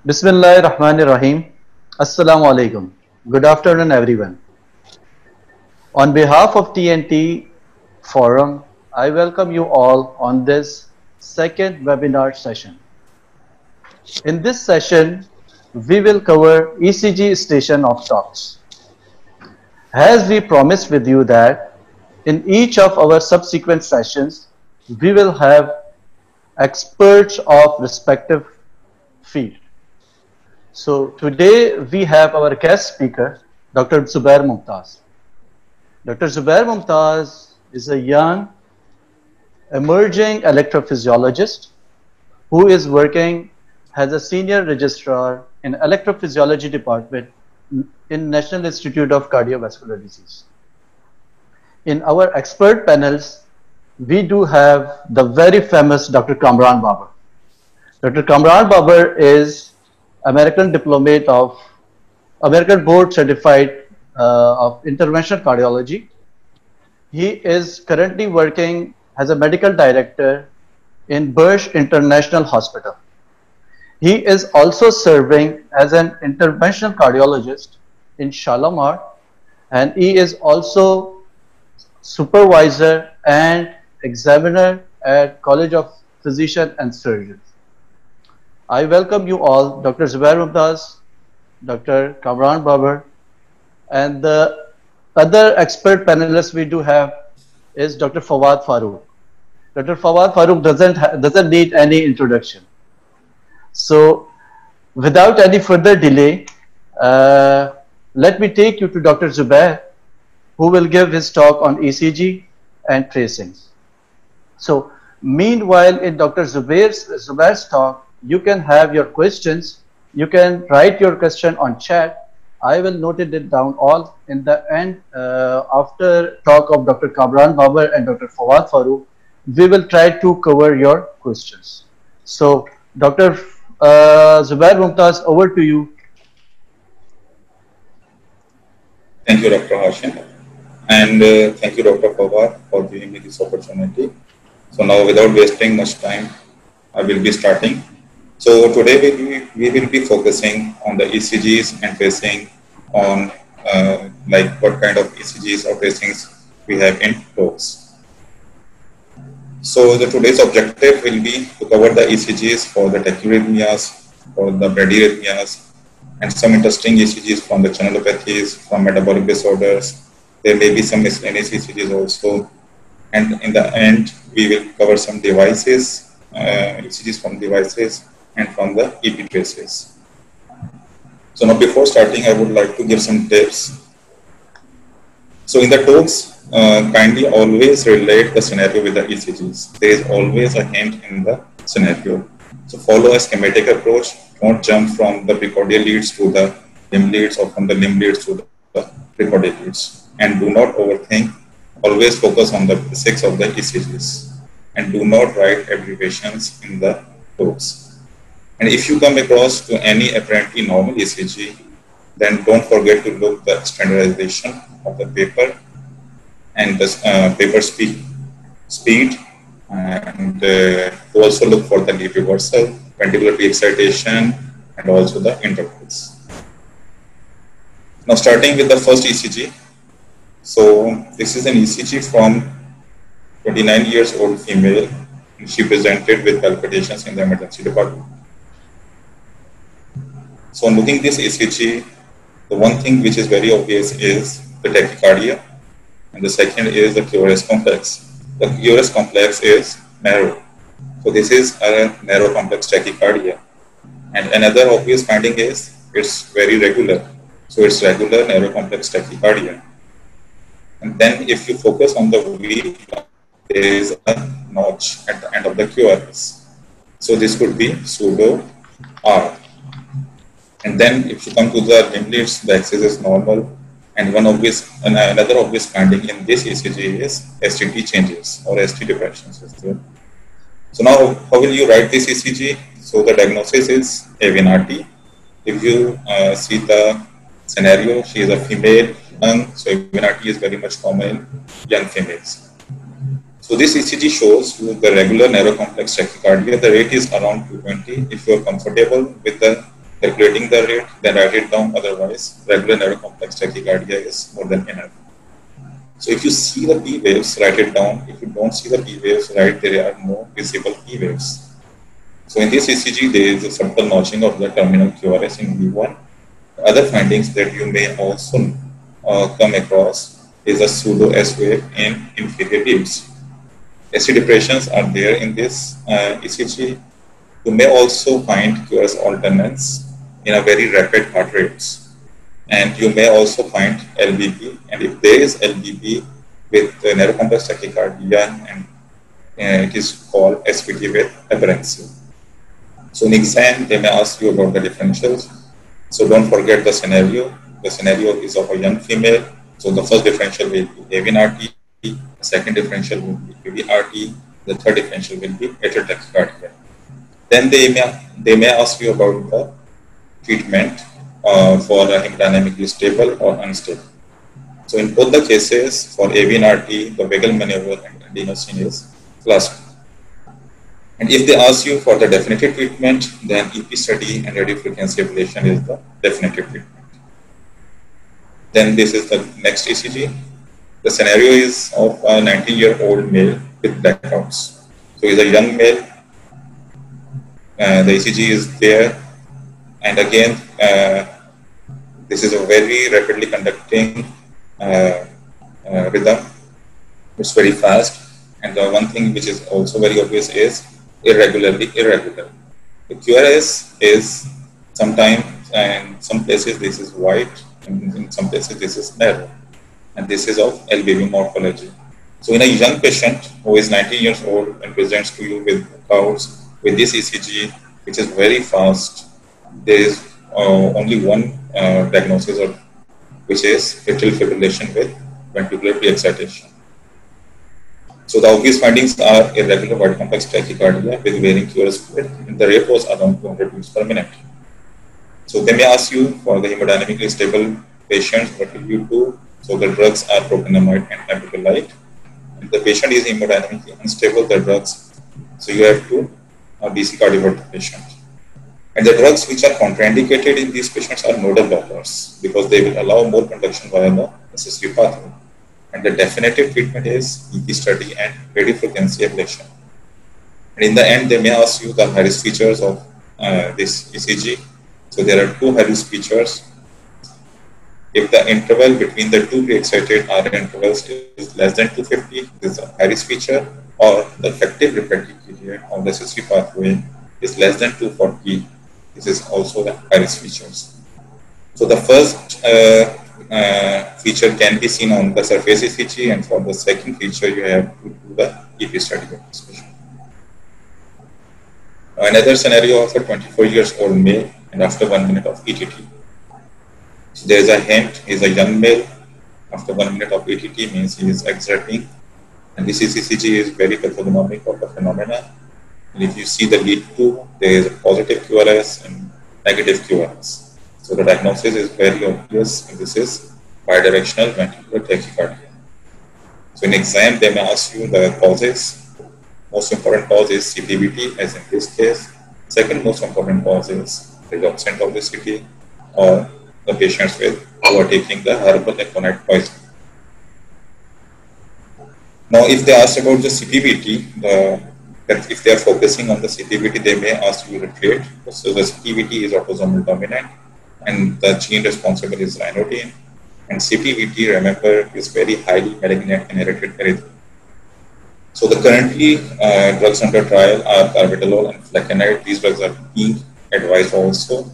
Bismillahir Rahmanir Rahim. Assalamu alaikum. Good afternoon, everyone. On behalf of TNT Forum, I welcome you all on this second webinar session. In this session, we will cover ECG station of talks. As we promised with you that in each of our subsequent sessions, we will have experts of respective field. So today we have our guest speaker, Dr. Zubair Mumtaz. Dr. Zubair Mumtaz is a young, emerging electrophysiologist who is working as a senior registrar in electrophysiology department in National Institute of Cardiovascular Disease. In our expert panels, we do have the very famous Dr. Kamran Babar. Dr. Kamran Babar is American diplomate of American board certified of interventional cardiology. He is currently working as a medical director in Bush International Hospital. He is also serving as an interventional cardiologist in Shalimar, and he is also supervisor and examiner at College of Physicians and Surgeons. I welcome you all, Dr. Zubair Mumtaz, Dr. Kamran Babar, and the other expert panelists we do have is Dr. Fawad Farooq. Dr. Fawad Farooq doesn't need any introduction. So, without any further delay, let me take you to Dr. Zubair, who will give his talk on ECG and tracings. So, meanwhile, in Dr. Zubair's talk, you can have your questions. You can write your question on chat. I will note it down all in the end. After talk of Dr. Kamran Babar and Dr. Fawad Farooq, we will try to cover your questions. So, Dr. Zubair Mumtaz, over to you. Thank you, Dr. Hashim, and thank you, Dr. Fawad, for giving me this opportunity. So now, without wasting much time, I will be starting. So today we will be focusing on the ECGs and tracing on like what kind of ECGs or tracings we have in talks. So today's objective will be to cover the ECGs for the tachyarrhythmias, for the bradyarrhythmias, and some interesting ECGs from the channelopathies, from metabolic disorders. There may be some miscellaneous ECGs also. And in the end, we will cover some devices, ECGs from devices, and from the EP traces. So now before starting, I would like to give some tips. So in the talks, kindly always relate the scenario with the ECGs. There is always a hint in the scenario. So follow a schematic approach. Don't jump from the precordial leads to the limb leads or from the limb leads to the precordial leads. And do not overthink. Always focus on the basics of the ECGs. And do not write abbreviations in the talks. And if you come across to any apparently normal ECG, then don't forget to look the standardization of the paper and the paper speed, and also look for the lead reversal, ventricular excitation, and also the intervals. Now starting with the first ECG. So this is an ECG from 29 years old female, and she presented with palpitations in the emergency department. So on looking this ECG, the one thing which is very obvious is the tachycardia, and the second is the QRS complex. The QRS complex is narrow. So this is a narrow complex tachycardia. And another obvious finding is it's very regular. So it's regular narrow complex tachycardia. And then if you focus on the V, there is a notch at the end of the QRS. So this could be pseudo R. And then if you come to the limb leads, the axis is normal. And another obvious finding in this ECG is STT changes or ST depressions. So now, how will you write this ECG? So the diagnosis is AVNRT. If you see the scenario, she is a female, young, so AVNRT is very much common in young females. So this ECG shows the regular narrow complex tachycardia. The rate is around 220. If you are comfortable with the calculating the rate, then write it down. Otherwise, regular narrow complex tachycardia is more than enough. So if you see the P waves, write it down. If you don't see the P waves, write there are no visible P waves. So in this ECG, there is a subtle notching of the terminal QRS in V1. Other findings that you may also come across is a pseudo S wave in inferior leads. SC depressions are there in this ECG. You may also find QRS alternates in a very rapid heart rates. And you may also find LVP. And if there is LVP with narrow complex tachycardia, and it is called SVT with aberrancy. So in exam, they may ask you about the differentials. So don't forget the scenario. The scenario is of a young female. So the first differential will be AVNRT, the second differential will be AVRT, the third differential will be atrial tachycardia. Then they may ask you about the treatment for hemodynamically stable or unstable. So in both the cases, for AVNRT, the vagal maneuver and adenosine is class. And if they ask you for the definitive treatment, then EP study and radiofrequency ablation is the definitive treatment. Then this is the next ECG. The scenario is of a 19-year-old male with blackouts. So he's a young male. The ECG is there. And again, this is a very rapidly conducting rhythm. It's very fast. And the one thing which is also very obvious is irregular. The QRS is sometimes, and some places this is white, and in some places this is narrow, and this is of LVV morphology. So in a young patient who is 19 years old and presents to you with blackouts with this ECG, which is very fast, there is only one diagnosis, of which is atrial fibrillation with ventricular pre-excitation. So the obvious findings are irregular wide complex tachycardia with varying QRS squared, and the rate was around 200 beats per minute. So they may ask you for the hemodynamically stable patients, what will you do? So the drugs are propanamide and apicolite. If the patient is hemodynamically unstable, the drugs, so you have to BC cardiovert the patient. And the drugs which are contraindicated in these patients are nodal blockers because they will allow more conduction via the necessary pathway. And the definitive treatment is EP study and radiofrequency ablation. And in the end, they may ask you the high-risk features of this ECG. So there are two high-risk features. If the interval between the two pre-excited RA intervals is less than 250, this is a high-risk feature, or the effective refractory period of the necessary pathway is less than 240. This is also the high-risk features. So the first feature can be seen on the surface ECG, and for the second feature, you have to do the EP study of this patient. Another scenario of a 24-year-old male, and after 1 minute of ETT. So there is a hint, he is a young male. After 1 minute of ETT means he is exerting, and this ECG is very pathognomonic of the phenomena. And if you see the lead 2, there is a positive QRS and negative QRS. So the diagnosis is very obvious, and this is bidirectional ventricular tachycardia. So in exam, they may ask you the causes. Most important cause is CPVT, as in this case. Second most important cause is the absence of the CT, or the patients who are taking the herbal aconite poison. Now, if they ask about the CPVT, if they are focusing on the CPVT, they may ask you to treat. So the CPVT is autosomal dominant, and the gene responsible is rhinodine. And CPVT, remember, is very highly malignant inherited arrhythmia. So the currently drugs under trial are carvedilol and flecainide. These drugs are being advised also,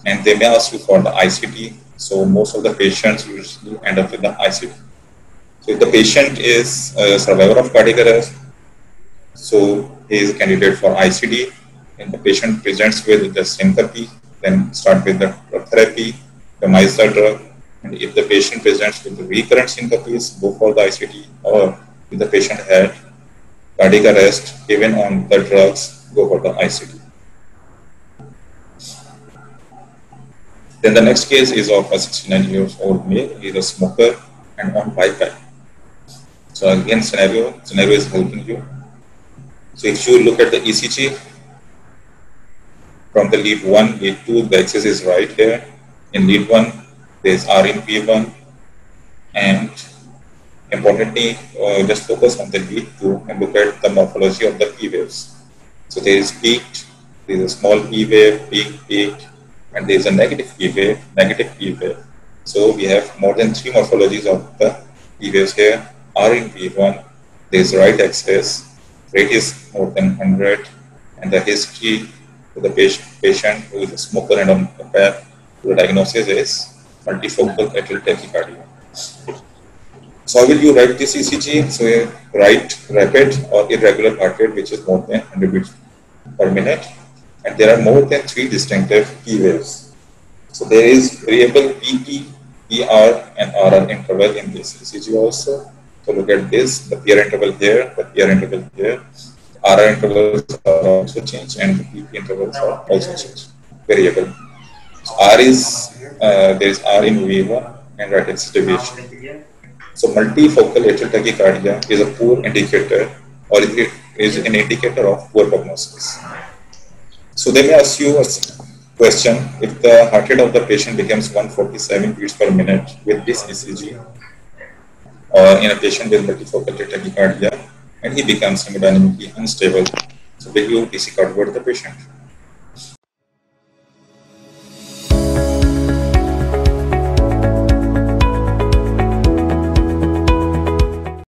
and they may ask you for the ICT. So most of the patients usually end up with the ICT. So if the patient is a survivor of cardiac arrest, so he is a candidate for ICD, and the patient presents with the syncope, then start with the drug therapy, the MISA drug, and if the patient presents with the recurrent syncopes, go for the ICD, or if the patient had cardiac arrest, even on the drugs, go for the ICD. Then the next case is of a 69-year-old male. He is a smoker and on BiPAP. So again, scenario is helping you. So if you look at the ECG, from the lead 1, lead 2, the axis is right here. In lead 1, there is R in P1, and importantly, just focus on the lead 2 and look at the morphology of the P waves. So there is peaked, there is a small P wave, peaked, and there is a negative P wave, negative P wave. So we have more than 3 morphologies of the P waves here. R in P1, there is right axis, rate is more than 100, and the history to the patient who is a smoker and on the PAP, the diagnosis is multifocal atrial tachycardia. So how will you write this ECG? So you write rapid or irregular heart rate, which is more than 100 beats per minute, and there are more than 3 distinctive P waves. So there is variable PP, PR, and RR interval in this ECG also. So look at this, the PR interval here, the PR interval here. RR intervals are also changed, and the PP intervals are also changed. Variable. So R is there is R in V1 and right axis deviation. So multifocal atrial tachycardia is a poor indicator, or it is an indicator of poor prognosis. So they may ask you a question: if the heart rate of the patient becomes 147 beats per minute with this ECG, or in a patient with multifocal tachycardia, and he becomes hemodynamically unstable, so will you DC convert the patient?